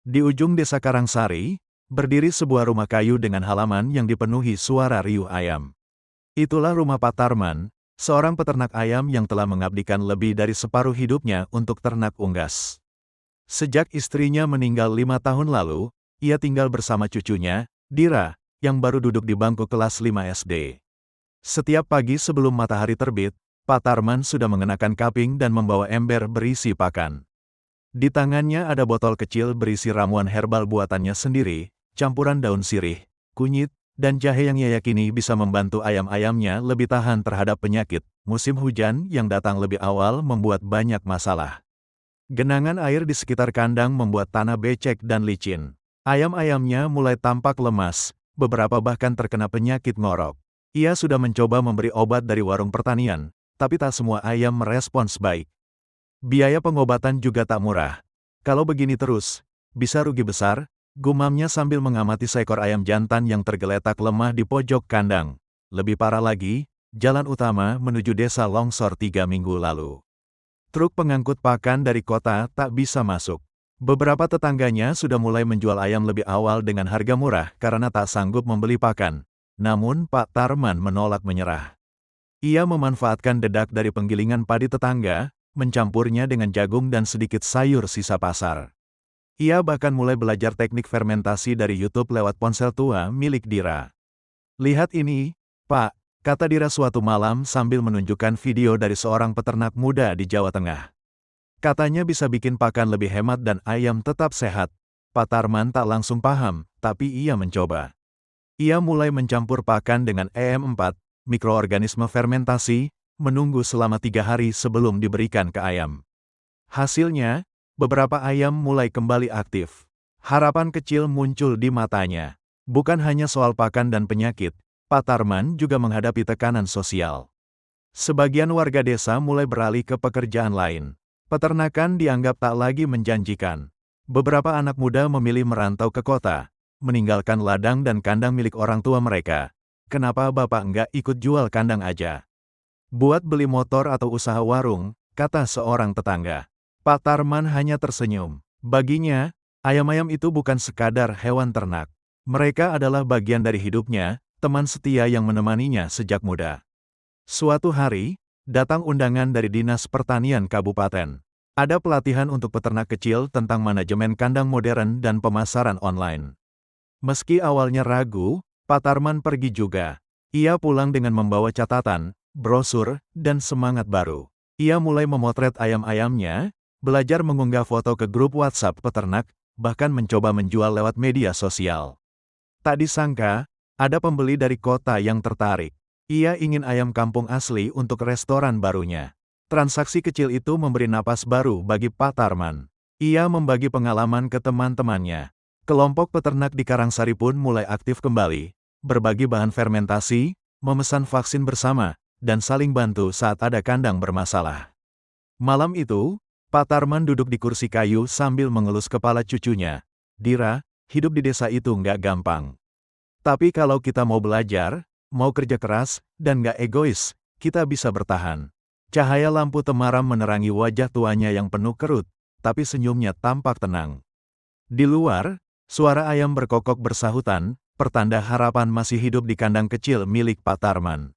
Di ujung desa Karangsari, berdiri sebuah rumah kayu dengan halaman yang dipenuhi suara riuh ayam. Itulah rumah Pak Tarman, seorang peternak ayam yang telah mengabdikan lebih dari separuh hidupnya untuk ternak unggas. Sejak istrinya meninggal 5 tahun lalu, ia tinggal bersama cucunya, Dira, yang baru duduk di bangku kelas 5 SD. Setiap pagi sebelum matahari terbit, Pak Tarman sudah mengenakan kaping dan membawa ember berisi pakan. Di tangannya ada botol kecil berisi ramuan herbal buatannya sendiri, campuran daun sirih, kunyit, dan jahe yang ia yakini bisa membantu ayam-ayamnya lebih tahan terhadap penyakit. Musim hujan yang datang lebih awal membuat banyak masalah. Genangan air di sekitar kandang membuat tanah becek dan licin. Ayam-ayamnya mulai tampak lemas, beberapa bahkan terkena penyakit ngorok. Ia sudah mencoba memberi obat dari warung pertanian, tapi tak semua ayam merespons baik. Biaya pengobatan juga tak murah. Kalau begini terus, bisa rugi besar, gumamnya sambil mengamati seekor ayam jantan yang tergeletak lemah di pojok kandang. Lebih parah lagi, jalan utama menuju desa longsor 3 minggu lalu. Truk pengangkut pakan dari kota tak bisa masuk. Beberapa tetangganya sudah mulai menjual ayam lebih awal dengan harga murah karena tak sanggup membeli pakan. Namun Pak Tarman menolak menyerah. Ia memanfaatkan dedak dari penggilingan padi tetangga, mencampurnya dengan jagung dan sedikit sayur sisa pasar. Ia bahkan mulai belajar teknik fermentasi dari YouTube lewat ponsel tua milik Dira. "Lihat ini, Pak," kata Dira suatu malam sambil menunjukkan video dari seorang peternak muda di Jawa Tengah. Katanya bisa bikin pakan lebih hemat dan ayam tetap sehat. Pak Tarman tak langsung paham, tapi ia mencoba. Ia mulai mencampur pakan dengan EM4, mikroorganisme fermentasi, menunggu selama 3 hari sebelum diberikan ke ayam. Hasilnya, beberapa ayam mulai kembali aktif. Harapan kecil muncul di matanya. Bukan hanya soal pakan dan penyakit, Pak Tarman juga menghadapi tekanan sosial. Sebagian warga desa mulai beralih ke pekerjaan lain. Peternakan dianggap tak lagi menjanjikan. Beberapa anak muda memilih merantau ke kota, meninggalkan ladang dan kandang milik orang tua mereka. "Kenapa Bapak nggak ikut jual kandang aja? Buat beli motor atau usaha warung," kata seorang tetangga. Pak Tarman hanya tersenyum. Baginya, ayam-ayam itu bukan sekadar hewan ternak. Mereka adalah bagian dari hidupnya, teman setia yang menemaninya sejak muda. Suatu hari, datang undangan dari Dinas Pertanian Kabupaten. Ada pelatihan untuk peternak kecil tentang manajemen kandang modern dan pemasaran online. Meski awalnya ragu, Pak Tarman pergi juga. Ia pulang dengan membawa catatan, brosur, dan semangat baru. Ia mulai memotret ayam-ayamnya, belajar mengunggah foto ke grup WhatsApp peternak, bahkan mencoba menjual lewat media sosial. Tak disangka, ada pembeli dari kota yang tertarik. Ia ingin ayam kampung asli untuk restoran barunya. Transaksi kecil itu memberi napas baru bagi Pak Tarman. Ia membagi pengalaman ke teman-temannya. Kelompok peternak di Karangsari pun mulai aktif kembali, berbagi bahan fermentasi, memesan vaksin bersama, dan saling bantu saat ada kandang bermasalah. Malam itu, Pak Tarman duduk di kursi kayu sambil mengelus kepala cucunya. "Dira, hidup di desa itu nggak gampang. Tapi kalau kita mau belajar, mau kerja keras, dan nggak egois, kita bisa bertahan." Cahaya lampu temaram menerangi wajah tuanya yang penuh kerut, tapi senyumnya tampak tenang. Di luar, suara ayam berkokok bersahutan, pertanda harapan masih hidup di kandang kecil milik Pak Tarman.